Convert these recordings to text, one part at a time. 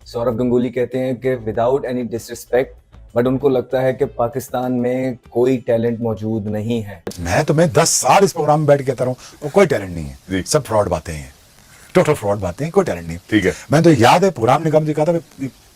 सौरव गंगुली कहते हैं कि विदाउट एनी डिसरिस्पेक्ट बट उनको लगता है कि पाकिस्तान में कोई टैलेंट मौजूद नहीं है। मैं तुम्हें 10 साल इस प्रोग्राम में बैठ के कहता रहा हूँ और कोई टैलेंट नहीं है, सब फ्रॉड बातें हैं, टोटल फ्रॉड बातें हैं, कोई टैलेंट नहीं। ठीक है, मैं तो याद है प्रोग्राम ने कहा था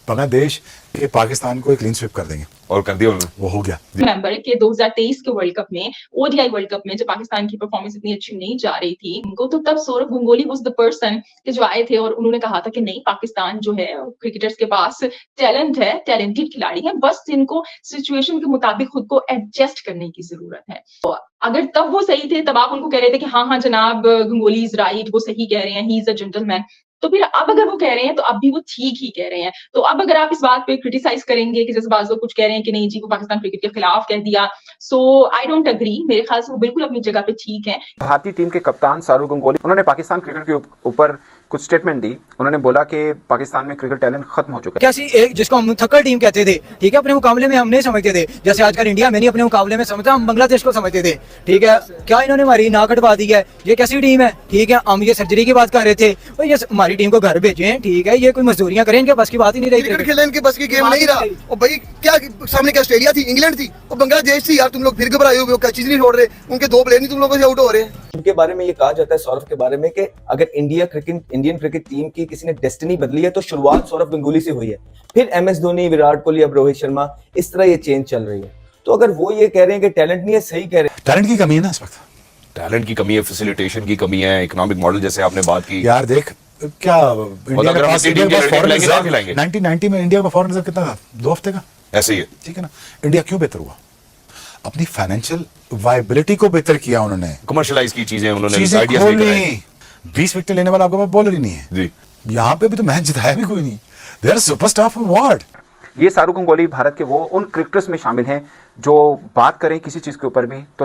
बांग्लादेश के पाकिस्तान को एक क्लीन स्वीप कर देंगे और कर दिया उन्होंने, वो हो गया। रिमेंबर के 2023 के वर्ल्ड कप में, ओडीआई वर्ल्ड कप में जब पाकिस्तान की परफॉर्मेंस इतनी अच्छी नहीं जा रही थी उनको, तो तब Sourav Ganguly was the person कि जो आए थे और उन्होंने कहा था कि नहीं, पाकिस्तान जो है क्रिकेटर्स के पास टैलेंट है, टैलेंटेड खिलाड़ी है, बस इनको सिचुएशन के मुताबिक खुद को एडजस्ट करने की जरूरत है। तो अगर तब वो सही थे, तब आप उनको कह रहे थे कि हाँ हाँ जनाब गंगुली इज राइट, वो सही कह रहे हैं, ही इज अ जेंटलमैन, तो फिर अब अगर वो कह रहे हैं तो अब भी वो ठीक ही कह रहे हैं। तो अब अगर आप इस बात पे क्रिटिसाइज करेंगे कि जैसे बाज़ लोग कुछ कह रहे हैं कि नहीं जी वो पाकिस्तान क्रिकेट के खिलाफ कह दिया, सो आई डोंट एग्री। मेरे ख्याल से वो बिल्कुल अपनी जगह पे ठीक है। भारतीय टीम के कप्तान सौरव गंगुली, उन्होंने पाकिस्तान क्रिकेट के ऊपर कुछ स्टेटमेंट दी। उन्होंने बोला कि पाकिस्तान में क्रिकेट टैलेंट खत्म हो चुका है। कैसी एक जिसको हम थक्कड़ टीम कहते थे, ठीक है, अपने मुकाबले में हम नहीं समझते थे, जैसे आजकल इंडिया में नहीं अपने मुकाबले में समझता, हम बांग्लादेश को समझते थे, ठीक है। क्या इन्होंने हमारी नाक कटवा दी है, ये कैसी टीम है, ठीक है। हम ये सर्जरी की बात कर रहे थे, ये हमारी टीम को घर भेजे, ठीक है, ये कोई मजदूरियां करें, इनके बस की बात ही नहीं रही। क्रिकेट खेलने इनके बस की गेम नहीं रहा। और भाई क्या सामने क्या ऑस्ट्रेलिया थी, इंग्लैंड थी और बांग्लादेश थी, यार तुम लोग फिर घबराए हुए हो, क्या चीज नहीं छोड़ रहे, उनके 2 प्लेयर नहीं तुम लोगों से आउट हो रहे हैं। उनके बारे में ये कहा जाता है सौरव के बारे में कि अगर इंडियन क्रिकेट टीम की किसी ने डेस्टिनी बदली है तो शुरुआत सौरव गंगुली से हुई है, फिर एमएस धोनी, विराट कोहली, अब रोहित शर्मा, इस तरह ये चेंज चल रही है। तो अगर वो ये कह रहे हैं कि टैलेंट नहीं है, सही कह रहे हैं। टैलेंट की कमी है ना इस वक्त, टैलेंट की कमी है, फैसिलिटेशन की कमी है, इकोनॉमिक मॉडल जैसे आपने बात की। यार देख क्या इंडिया के पास 1990 में इंडिया का फॉरेन रिजर्व कितना था, 2 हफ्ते का, ऐसे ही है, ठीक है ना। इंडिया क्यों बेहतर हुआ, अपनी फाइनेंशियल वायबिलिटी को बेहतर किया उन्होंने, कमर्शियलाइज की चीजें उन्होंने, चीजें आइडियाज लेकर आए। 20 विकेट लेने वाला आपके पास बॉलर ही नहीं है जी, यहाँ पे भी तो मैच जिताया भी कोई नहीं। They are superstar for what. ये सौरव गंगुली भारत के वो उन क्रिकेटर्स में शामिल हैं जो बात करें किसी चीज के ऊपर भी तो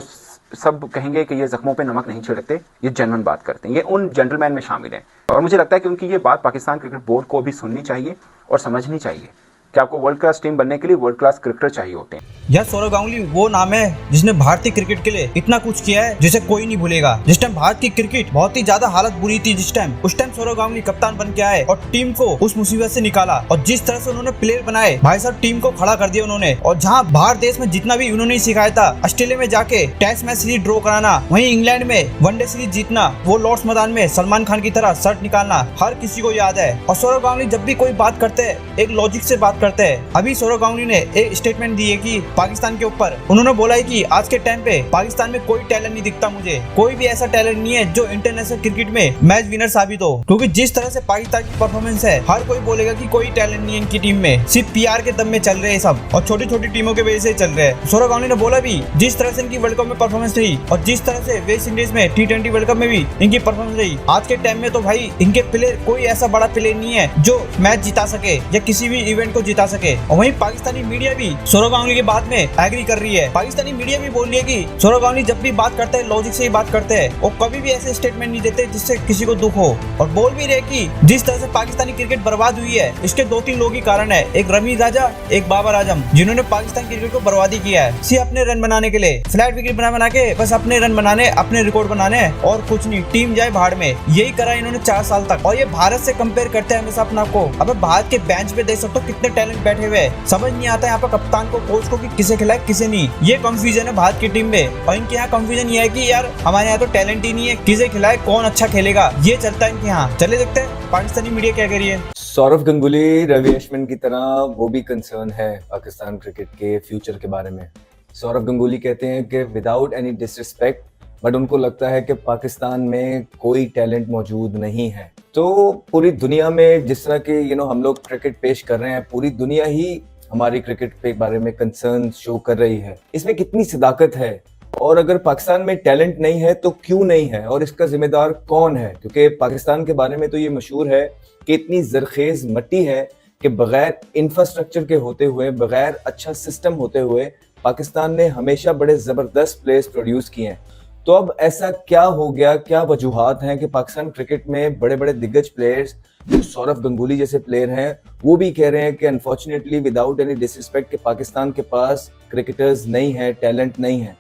सब कहेंगे कि ये जख्मों पे नमक नहीं छिड़कते, ये जेन्युइन बात करते हैं, ये उन जेंटलमैन में शामिल हैं। और मुझे लगता है कि उनकी ये बात पाकिस्तान क्रिकेट बोर्ड को भी सुननी चाहिए और समझनी चाहिए कि आपको वर्ल्ड क्लास टीम बनने के लिए वर्ल्ड क्लास क्रिकेटर चाहिए होते हैं। यह सौरव गांगुली वो नाम है जिसने भारतीय क्रिकेट के लिए इतना कुछ किया है जिसे कोई नहीं भूलेगा। जिस टाइम भारत की क्रिकेट बहुत ही ज्यादा हालत बुरी थी, उस टाइम सौरव गांगुली कप्तान बन के आए और टीम को उस मुसीबत से निकाला। और जिस तरह से उन्होंने प्लेयर बनाए, भाई साहब टीम को खड़ा कर दिया उन्होंने। और जहाँ भारत देश में जितना भी उन्होंने सिखाया था, ऑस्ट्रेलिया में जाके टेस्ट मैच सीरीज ड्रॉ कराना, वहीं इंग्लैंड में वनडे सीरीज जीतना, वो लॉर्ड्स मैदान में सलमान खान की तरह शर्ट निकालना, हर किसी को याद है। और सौरव गांगुली जब भी कोई बात करते हैं एक लॉजिक से बात करते हैं। अभी सौरव गांगुली ने एक स्टेटमेंट दी है कि पाकिस्तान के ऊपर उन्होंने बोला है कि आज के टाइम पे पाकिस्तान में कोई टैलेंट नहीं दिखता, मुझे कोई भी ऐसा टैलेंट नहीं है जो इंटरनेशनल क्रिकेट में मैच विनर साबित हो। क्योंकि जिस तरह से पाकिस्तान की परफॉर्मेंस है, हर कोई बोलेगा कि कोई टैलेंट नहीं है इनकी टीम में, सिर्फ पीआर के दम में चल रहे हैं सब और छोटी छोटी टीमों के वजह से चल रहे हैं। सौरव गांगुली ने बोला भी जिस तरह से इनकी वर्ल्ड कप में परफॉर्मेंस रही और जिस तरह से वेस्ट इंडीज में T20 वर्ल्ड कप में भी इनकी परफॉर्मेंस रही, आज के टाइम में तो भाई इनके प्लेयर कोई ऐसा बड़ा प्लेयर नहीं है जो मैच जिता सके या किसी भी इवेंट को जिता सके। और वहीं पाकिस्तानी मीडिया भी सौरव गांगुली की बात में एग्री कर रही है। पाकिस्तानी मीडिया भी बोल रही है कि सौरव गांगुली जब भी बात करते हैं लॉजिक से ही बात करते हैं, वो कभी भी ऐसे स्टेटमेंट नहीं देते जिससे किसी को दुख हो। और बोल भी रहे कि जिस तरह से पाकिस्तानी क्रिकेट बर्बाद हुई है, इसके 2-3 लोग ही कारण है, एक रमीज राजा, एक बाबर आजम, जिन्होंने पाकिस्तान क्रिकेट को बर्बादी किया है सिर्फ अपने रन बनाने के लिए, फ्लैट विकेट बना के बस अपने रन बनाने, अपने रिकॉर्ड बनाने और कुछ नहीं, टीम जाए भाड़ में। यही करा इन्होंने 4 साल तक। और ये भारत से कंपेयर करते हैं हमेशा अपना को। अब भारत के बेंच पे देख सकते हो कितने टैलेंट बैठे हुए हैं, समझ नहीं आता यहाँ पर कप्तान को, कोच को कि किसे खिलाए किसे नहीं। ये कंफ्यूजन है भारत की टीम में। और इनके यहाँ कंफ्यूजन ये है कि यार हमारे यहाँ तो टैलेंट ही नहीं है, किसे खिलाए, कौन अच्छा खेलेगा, ये चलता है इनके यहाँ। चले देखते हैं पाकिस्तानी मीडिया क्या कह रही है। सौरव गंगुली, रवि अश्विन की तरह वो भी कंसर्न है पाकिस्तान क्रिकेट के फ्यूचर के बारे में। सौरव गंगुली कहते हैं कि विदाउट एनी डिसरिस्पेक्ट बट उनको लगता है कि पाकिस्तान में कोई टैलेंट मौजूद नहीं है। तो पूरी दुनिया में जिस तरह के हम लोग क्रिकेट पेश कर रहे हैं, पूरी दुनिया ही हमारी क्रिकेट के बारे में कंसर्न शो कर रही है। इसमें कितनी सदाकत है, और अगर पाकिस्तान में टैलेंट नहीं है तो क्यों नहीं है, और इसका जिम्मेदार कौन है? क्योंकि पाकिस्तान के बारे में तो ये मशहूर है कि इतनी जरखेज मट्टी है कि बगैर इंफ्रास्ट्रक्चर के होते हुए, बगैर अच्छा सिस्टम होते हुए, पाकिस्तान ने हमेशा बड़े जबरदस्त प्लेयर्स प्रोड्यूस किए हैं। तो अब ऐसा क्या हो गया, क्या वजूहात हैं कि पाकिस्तान क्रिकेट में बड़े बड़े दिग्गज प्लेयर्स जो सौरव गंगुली जैसे प्लेयर हैं, वो भी कह रहे हैं कि अनफॉर्चुनेटली विदाउट एनी डिसरिस्पेक्ट कि पाकिस्तान के पास क्रिकेटर्स नहीं है, टैलेंट नहीं है।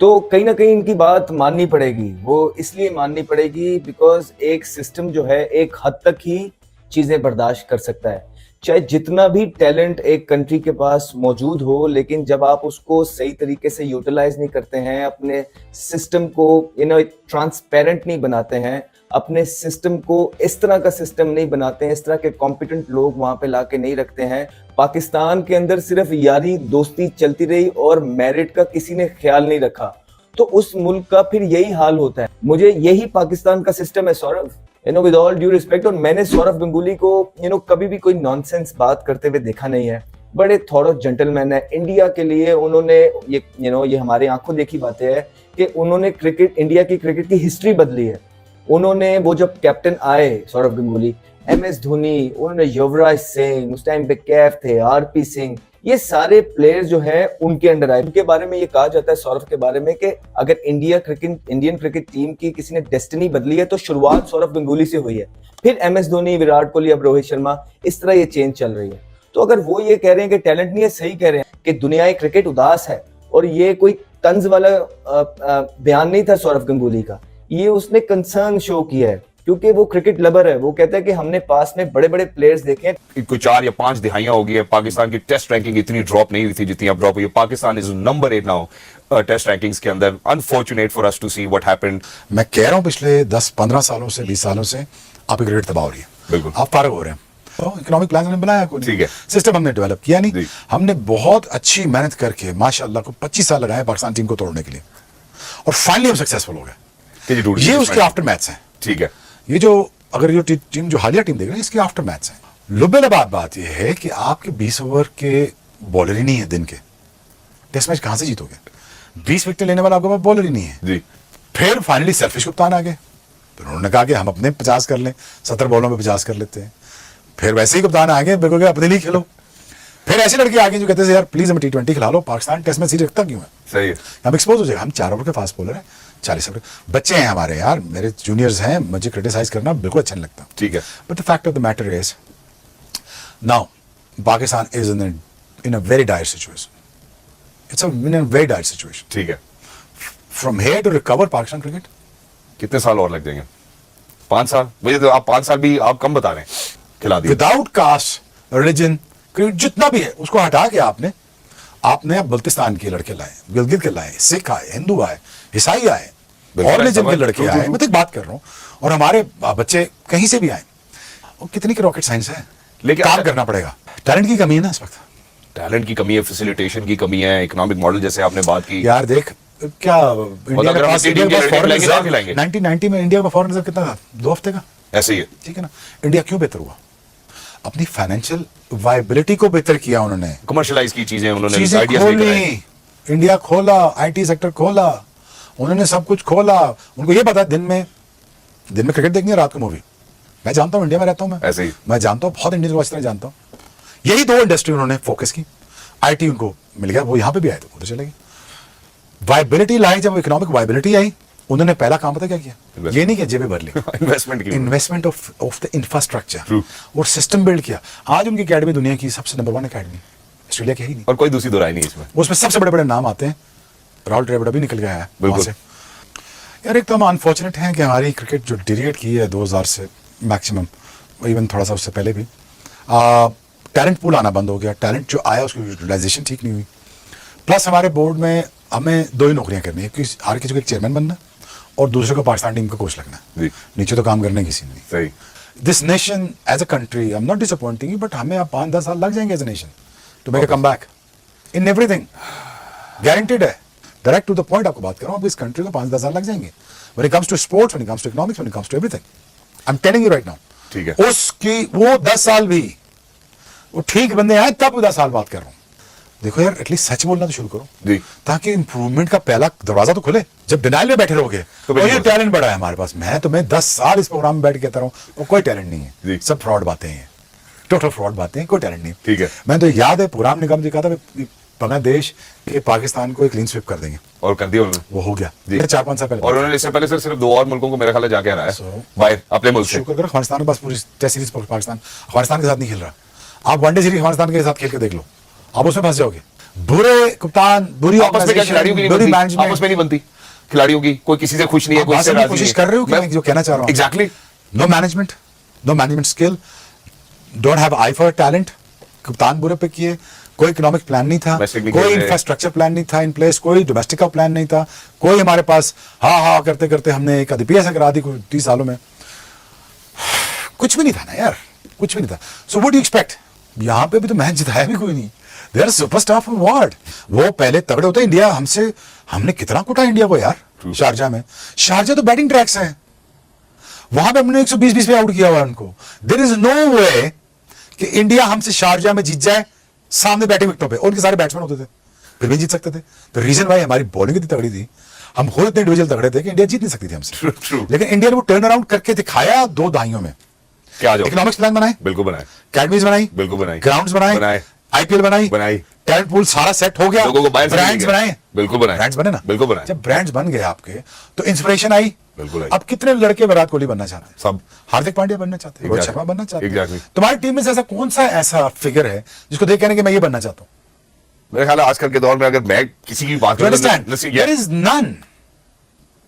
तो कहीं ना कहीं इनकी बात माननी पड़ेगी। वो इसलिए माननी पड़ेगी बिकॉज एक सिस्टम जो है एक हद तक ही चीजें बर्दाश्त कर सकता है। चाहे जितना भी टैलेंट एक कंट्री के पास मौजूद हो, लेकिन जब आप उसको सही तरीके से यूटिलाइज नहीं करते हैं, अपने सिस्टम को ट्रांसपेरेंट नहीं बनाते हैं, अपने सिस्टम को इस तरह का सिस्टम नहीं बनाते हैं, इस तरह के कॉम्पिटेंट लोग वहां पे लाके नहीं रखते हैं, पाकिस्तान के अंदर सिर्फ यारी दोस्ती चलती रही और मेरिट का किसी ने ख्याल नहीं रखा, तो उस मुल्क का फिर यही हाल होता है। मुझे यही पाकिस्तान का सिस्टम है Saurabh, with all due respect. और मैंने सौरभ गंगूली को कभी भी कोई नॉनसेंस बात करते हुए देखा नहीं है। बड़े थॉरो जेंटलमैन है। इंडिया के लिए उन्होंने ये हमारे आंखों देखी बातें है कि उन्होंने इंडिया की क्रिकेट की हिस्ट्री बदली है। उन्होंने वो जब कैप्टन आए सौरभ गंगूली, MS धोनी, उन्होंने युवराज सिंह, उस टाइम पे कैफ थे, RP सिंह, ये सारे प्लेयर्स जो हैं उनके अंडर आए। उनके बारे में ये कहा जाता है सौरभ के बारे में कि अगर इंडियन क्रिकेट टीम की किसी ने डेस्टिनी बदली है तो शुरुआत सौरभ गंगूली से हुई है। फिर MS धोनी, विराट कोहली, अब रोहित शर्मा, इस तरह ये चेंज चल रही है। तो अगर वो ये कह रहे हैं कि टैलेंट नहीं है, सही कह रहे हैं कि दुनिया क्रिकेट उदास है, और ये कोई तंज वाला बयान नहीं था सौरभ गंगूली का, ये उसने कंसर्न शो किया है क्योंकि वो क्रिकेट लवर है। वो कहता है कि हमने पास में बड़े बड़े प्लेयर्स देखे हैं। कोई 4 या 5 दिहाइयां हो गई है, पाकिस्तान की टेस्ट रैंकिंग इतनी ड्रॉप नहीं हुई थी जितनी अब ड्रॉप हुई है। Pakistan is number 8 now test rankings के अंदर। Unfortunate for us to see what happened. मैं कह रहा हूं पिछले 10-15 सालों से, 20 सालों से आपकी क्रिकेट तबाह हो रही है। बिल्कुल, आप फारग हो रहे हैं। तो इकोनॉमिक प्लान हमने बनाया, कोई ठीक है, सिस्टम हमने डेवलप किया नहीं। हमने बहुत अच्छी मेहनत करके माशाल्लाह को 25 साल लगाए पाकिस्तान टीम को तोड़ने के लिए, और फाइनली हम सक्सेसफुल हो गए। ये उसके आफ्टर मैथ्स हैं। ठीक है, ये जो अगर ये टीम जो हालिया टीम देख रहे हैं, इसके आफ्टर मैथ्स हैं। लुबेलाबाद बात यह है कि आपके 20 ओवर के बॉलर ही नहीं है दिन के, टेस्ट मैच कहां से जीतोगे? 20 विकेट लेने वाला आपके पास बॉलर ही नहीं है जी। फिर फाइनली सेल्फिश कप्तान आ गए, फिर उन्होंने कहा कि हम अपने 50 कर लें, 70 बॉलों में 50 कर लेते हैं। फिर वैसे ही कप्तान आ गए, बिल्कुल अपने लिए खेलो। फिर ऐसे लड़के आ गए जो कहते थे यार प्लीज हमें T20 खिला लो, पाकिस्तान टेस्ट में सीरीज रखता क्यों है? सही है, हम एक्सपोज हो जाएगा। हम 4 ओवर के फास्ट बॉलर हैं, 40 ओवर बच्चे हैं हमारे, यार मेरे जूनियर्स हैं, मुझे क्रिटिसाइज करना बिल्कुल अच्छा नहीं लगता। ठीक है, but the fact of the matter is now Pakistan is in a very dire situation. It's in a very dire situation. ठीक है। From here to recover Pakistan cricket कितने साल और लग जाएंगे? 5 साल? मुझे तो आप 5 साल भी आप कम बता रहे हैं। खिला दिए विदाउट कास्ट, रिलीजन, जितना भी है उसको हटा के आपने अब बल्तिस्तान के लड़के लाए, गिलगित के लाए, सिख आए, हिंदू आए, ईसाई आए, और रिलीजन के लड़के आए। मैं तो एक बात कर रहा हूँ, और हमारे बच्चे कहीं से भी आए। और कितनी की रॉकेट साइंस है, लेकिन काम करना पड़ेगा। टैलेंट की कमी है ना इस वक्त, टैलेंट की कमी है, फैसिलिटेशन की कमी है, इकोनॉमिक मॉडल जैसे आपने बात की। यार देख क्या इंडिया के पास फॉरेन रिजर्व 1990 में इंडिया का फॉरेन रिजर्व कितना था? 2 हफ्ते का। ऐसे ही है, ठीक है ना। इंडिया क्यों बेहतर हुआ? अपनी फाइनेंशियल वायबिलिटी को बेहतर किया उन्होंने, कमर्शलाइज की चीजें उन्होंने, चीजें आइडियाज लेकर खोली, आए। इंडिया खोला, IT सेक्टर खोला, उन्होंने सब कुछ खोला। उनको ये पता है दिन में क्रिकेट देखनी है, रात को मूवी। मैं जानता हूँ, इंडिया में रहता हूँ, ऐसे ही मैं जानता हूँ, बहुत इंडियन को अच्छी तरह जानता हूँ। यही 2 इंडस्ट्री उन्होंने फोकस की। IT उनको मिल गया, वो यहाँ पे भी आए तो उधर चले गए। वायबिलिटी लाई, जब इकोनॉमिक वायबिलिटी आई, उन्होंने पहला काम पता क्या किया? ये नहीं कि जेबें भर ली, इन्वेस्टमेंट ऑफ द इंफ्रास्ट्रक्चर और सिस्टम बिल्ड किया। आज उनकी एकेडमी दुनिया की सबसे नंबर 1 एकेडमी, ऑस्ट्रेलिया की ही नहीं, और कोई दूसरी दोराई नहीं इसमें। उसमें सबसे बड़े बड़े नाम आते हैं। राहुल द्रविड़ भी निकल गया है वहां से। यार एक तो हम अनफॉर्चुनेट हैं कि हमारी क्रिकेट जो डिरिएट की है 2000 से मैक्सिमम, इवन थोड़ा सा उससे पहले भी, टैलेंट पूल आना बंद हो गया। टैलेंट जो आया उसकी यूटिलाइजेशन ठीक नहीं हुई। प्लस हमारे बोर्ड में हमें 2 ही नौकरियां करनी है, कि हर किसी को एक चेयरमैन बनना और दूसरे को पाकिस्तान टीम का कोच लगना है। नीचे तो काम करने किसी नहीं। सही। This nation as a country, I am not disappointing you, but हमें अब 5-10 साल लग जाएंगे as a nation to make a comeback in everything. Guaranteed है, डायरेक्ट टू द पॉइंट आपको बात कर रहा हूँ। अब इस कंट्री को 5-10 साल लग जाएंगे। When it comes to sports, when it comes to economics, when it comes to everything, I am telling you right now. ठीक है। उसकी वो 10 साल भी वो ठीक बंदे आए तब 10 साल बात कर रहा हूँ। देखो यार, एटलीस्ट सच बोलना तो शुरू करो जी, ताकि इंप्रूवमेंट का पहला दरवाजा तो खुले। जब डिनाइल में बैठे रहोगे तो ये टैलेंट बड़ा है हमारे पास। मैं 10 साल इस प्रोग्राम में बैठ के कहता रहा हूँ और कोई टैलेंट नहीं है, सब फ्रॉड बातें हैं, टोटल फ्रॉड बातें हैं, कोई टैलेंट नहीं। ठीक है। मैं तो याद है प्रोग्राम ने कहा था बांग्लादेश के पाकिस्तान को एक क्लीन स्वीप कर देंगे, और कर दिया उन्होंने। वो हो गया 4-5 साल पहले। और उन्होंने इससे पहले सिर्फ 2 और मुल्कों को मेरा ख्याल है जाके हराया बाहर अपने मुल्क से। शुक्र करो अफगानिस्तान के पास पूरी टेस्ट सीरीज, पाकिस्तान अफगानिस्तान के साथ नहीं खेल रहा। आप वनडे सीरीज अफगानिस्तान के साथ खेल के देख लो, आप उसमें फंस जाओगे। बुरे कप्तान, बुरी आपस में खिलाड़ियों की बुरी मैनेजमेंट, आपस में नहीं बनती खिलाड़ियों की, कोई किसी से खुश नहीं है, कोई से राजी नहीं है। कोशिश कर रहे हो कि मैं जो कहना चाह रहा हूं, exactly. No management skill, don't have eye for talent, कप्तान बुरे पे किए, कोई इकोनॉमिक प्लान नहीं था, Domestic नहीं कोई खेल रहे। इंफ्रास्ट्रक्चर प्लान नहीं था इन प्लेस, कोई डोमेस्टिक का प्लान नहीं था, कोई हमारे पास हाँ करते करते हमने एक आईपीएस करा दी 30 सालों में, कुछ भी नहीं था ना यार, कुछ भी नहीं था। सो व्हाट डू एक्सपेक्ट, यहाँ पे भी तो मैच जिताया भी कोई नहीं, they are superstar from world. वो पहले तगड़े होते इंडिया हमसे, हमने कितना कुटा इंडिया को यार शारजा में, शारजा तो बैटिंग ट्रैक्स है, वहां पे हमने 120 पे आउट किया हुआ उनको। देयर इज नो वे कि इंडिया हमसे शारजा में जीत जाए सामने बैटिंग विकेटों पे, उनके सारे बैट्समैन होते थे, फिर भी जीत सकते थे। तो रीजन भाई हमारी बॉलिंग इतनी तगड़ी थी, हम खुद इतने इंडिविजुअल तगड़े थे कि इंडिया जीत नहीं सकती थी हमसे। True. लेकिन इंडिया ने वो टर्न अराउंड करके दिखाया 2 दहाइयों में। क्या जो इकोनॉमिक्स प्लान बनाए, बिल्कुल बनाए, अकेडमीज बनाई, बिल्कुल बनाई, ग्राउंड्स बनाए, आईपीएल बनाई, टैलेंट पूल सारा सेट हो गया, लोगों को बाहर से ब्रांड्स मिल गया। बनाए, बिल्कुल बनाए, ब्रांड्स बने ना, बिल्कुल बनाए। जब ब्रांड्स बन गए आपके तो इंस्पिरेशन आई, बिल्कुल आई। अब कितने लड़के विराट कोहली बनना चाहते हैं, सब। हार्दिक पांड्या बनना चाहते हैं, रोहित Exactly. शर्मा बनना चाहते हैं। Exactly. तुम्हारी टीम में से ऐसा कौन सा ऐसा फिगर है जिसको देख कहने कि मैं ये बनना चाहता हूँ? मेरे ख्याल है आजकल के दौर में अगर मैं किसी की बात You understand? There is none.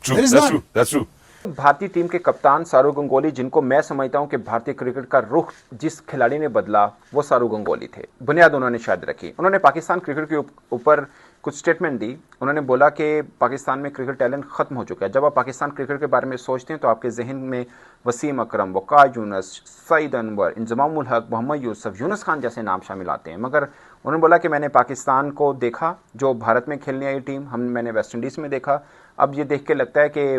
There is none. That's true. भारतीय टीम के कप्तान सौरव गंगोली, जिनको मैं समझता हूं कि भारतीय क्रिकेट का रुख जिस खिलाड़ी ने बदला वो सौरव गंगोली थे। बुनियाद उन्होंने शायद रखी। उन्होंने पाकिस्तान क्रिकेट के ऊपर कुछ स्टेटमेंट दी। उन्होंने बोला कि पाकिस्तान में क्रिकेट टैलेंट खत्म हो चुका है। जब आप पाकिस्तान क्रिकेट के बारे में सोचते हैं तो आपके जहन में वसीम अकरम, वक़ार यूनुस, सईद अनवर, इंजमामुल हक, मोहम्मद यूसुफ, यूनुस खान जैसे नाम शामिल आते हैं। मगर उन्होंने बोला कि मैंने पाकिस्तान को देखा, जो भारत में खेलने आई टीम, मैंने वेस्ट इंडीज़ में देखा। अब ये देख के लगता है कि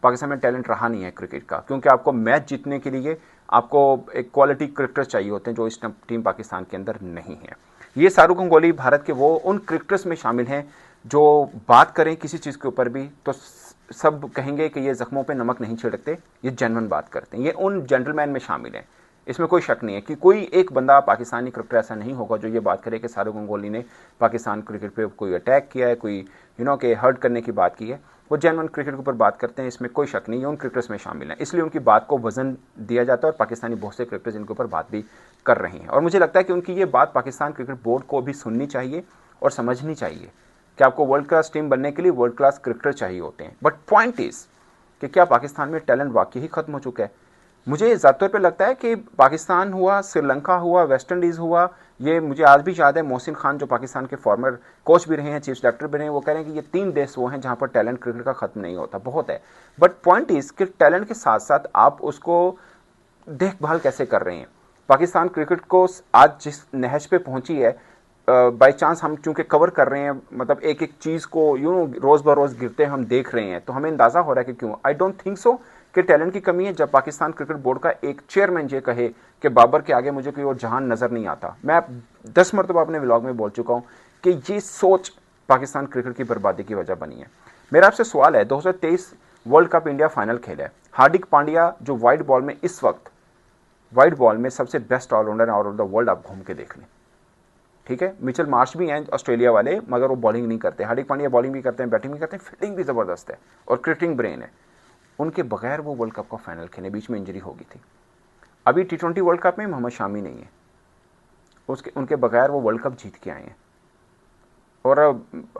पाकिस्तान में टैलेंट रहा नहीं है क्रिकेट का, क्योंकि आपको मैच जीतने के लिए आपको एक क्वालिटी क्रिकेटर चाहिए होते हैं जो इस टीम पाकिस्तान के अंदर नहीं है। ये सौरव गंगोली भारत के वो उन क्रिकेटर्स में शामिल हैं जो बात करें किसी चीज़ के ऊपर भी तो सब कहेंगे कि ये ज़ख्मों पे नमक नहीं छिड़कते, ये जेन्युइन बात करते हैं। ये उन जेंटलमैन में शामिल हैं, इसमें कोई शक नहीं है कि कोई एक बंदा पाकिस्तानी क्रिकेटर ऐसा नहीं होगा जो ये बात करे कि सौरव गंगोली ने पाकिस्तान क्रिकेट पे कोई अटैक किया है, कोई के हर्ट करने की बात की है। वो जेन्युइन क्रिकेट के ऊपर बात करते हैं, इसमें कोई शक नहीं है, उन क्रिकेटर्स में शामिल हैं, इसलिए उनकी बात को वजन दिया जाता है और पाकिस्तानी बहुत से क्रिकेटर्स इनके ऊपर बात भी कर रहे हैं। और मुझे लगता है कि उनकी ये बात पाकिस्तान क्रिकेट बोर्ड को भी सुननी चाहिए और समझनी चाहिए कि आपको वर्ल्ड क्लास टीम बनने के लिए वर्ल्ड क्लास क्रिकेटर चाहिए होते हैं। बट पॉइंट इज़ कि क्या पाकिस्तान में टैलेंट वाकई ही खत्म हो चुका है? मुझे ज़्यादा तौर पे लगता है कि पाकिस्तान हुआ, श्रीलंका हुआ, वेस्ट इंडीज़ हुआ, ये मुझे आज भी याद है मोहसिन खान जो पाकिस्तान के फॉर्मर कोच भी रहे हैं, चीफ सेलेक्टर भी रहे हैं, वो कह रहे हैं कि ये 3 देश वो हैं जहाँ पर टैलेंट क्रिकेट का खत्म नहीं होता, बहुत है। बट पॉइंट इज़ कि टैलेंट के साथ साथ आप उसको देखभाल कैसे कर रहे हैं। पाकिस्तान क्रिकेट को आज जिस नहज पे पहुँची है, बाई चांस हम चूँकि कवर कर रहे हैं, मतलब एक एक चीज़ को रोज़ ब रोज़ गिरते हम देख रहे हैं, तो हमें अंदाज़ा हो रहा है कि क्यों। आई डोंट थिंक सो कि टैलेंट की कमी है। जब पाकिस्तान क्रिकेट बोर्ड का एक चेयरमैन ये कहे कि बाबर के आगे मुझे कोई और जहान नज़र नहीं आता, मैं 10 मरतबा अपने व्लॉग में बोल चुका हूँ कि ये सोच पाकिस्तान क्रिकेट की बर्बादी की वजह बनी है। मेरा आपसे सवाल है, 2023 वर्ल्ड कप इंडिया फाइनल खेला है, हार्दिक पांड्या जो वाइट बॉल में इस वक्त वाइट बॉल में सबसे best allrounder out of the world, आप घूम के देख लें, ठीक है। मिचेल मार्श भी हैं ऑस्ट्रेलिया वाले, मगर वो बॉलिंग नहीं करते। हार्दिक पांड्या बॉलिंग भी करते हैं, बैटिंग भी करते हैं, फील्डिंग भी ज़बरदस्त है और क्रिकेटिंग ब्रेन है। उनके बगैर वो वर्ल्ड कप का फाइनल खेले, बीच में इंजरी हो गई थी। अभी T20 वर्ल्ड कप में मोहम्मद शामी नहीं है, उनके बगैर वो वर्ल्ड कप जीत के आए हैं। और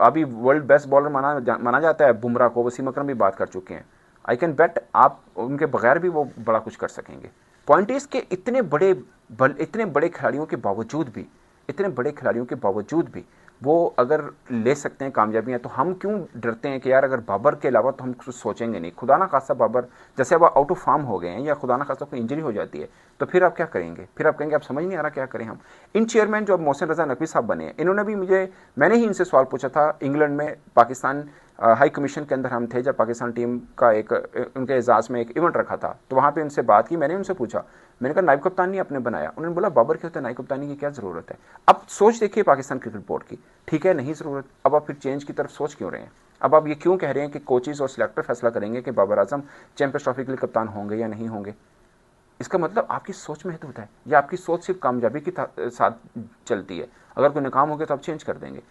अभी वर्ल्ड बेस्ट बॉलर माना जाता है बुमराह को, वसीम अकरम भी बात कर चुके हैं। आई कैन बेट आप उनके बगैर भी वो बड़ा कुछ कर सकेंगे। पॉइंट इज़ के इतने बड़े खिलाड़ियों के बावजूद भी वो अगर ले सकते हैं कामयाबियां, तो हम क्यों डरते हैं कि यार अगर बाबर के अलावा तो हम कुछ सोचेंगे नहीं। खुदा ना खास्ता बाबर जैसे अब आउट ऑफ फॉर्म हो गए हैं या खुदा ना खास्ता कोई इंजरी हो जाती है, तो फिर आप क्या करेंगे? फिर आप कहेंगे आप समझ नहीं आ रहा क्या करें हम। इन चेयरमैन जो अब मोहसिन रजा नकवी साहब बने हैं, इन्होंने भी मैंने ही इनसे सवाल पूछा था इंग्लैंड में, पाकिस्तान हाई कमीशन के अंदर हम थे जब पाकिस्तान टीम का उनके एजाज़ में एक इवेंट रखा था, तो वहाँ पे उनसे बात की। मैंने उनसे पूछा, मैंने कहा नायब कप्तान नहीं आपने बनाया? उन्होंने बोला बाबर के होते नायब कप्तानी की क्या ज़रूरत है। अब सोच देखिए पाकिस्तान क्रिकेट बोर्ड की, ठीक है नहीं ज़रूरत, अब आप फिर चेंज की तरफ सोच क्यों रहे हैं? अब आप ये क्यों कह रहे हैं कि कोचेज़ और सिलेक्टर फैसला करेंगे कि बाबर आजम चैंपियंस ट्रॉफी के लिए कप्तान होंगे या नहीं होंगे? इसका मतलब आपकी सोच महदूद है या आपकी सोच सिर्फ कामयाबी के साथ चलती है। अगर कोई नाकाम हो गया तो आप चेंज कर देंगे।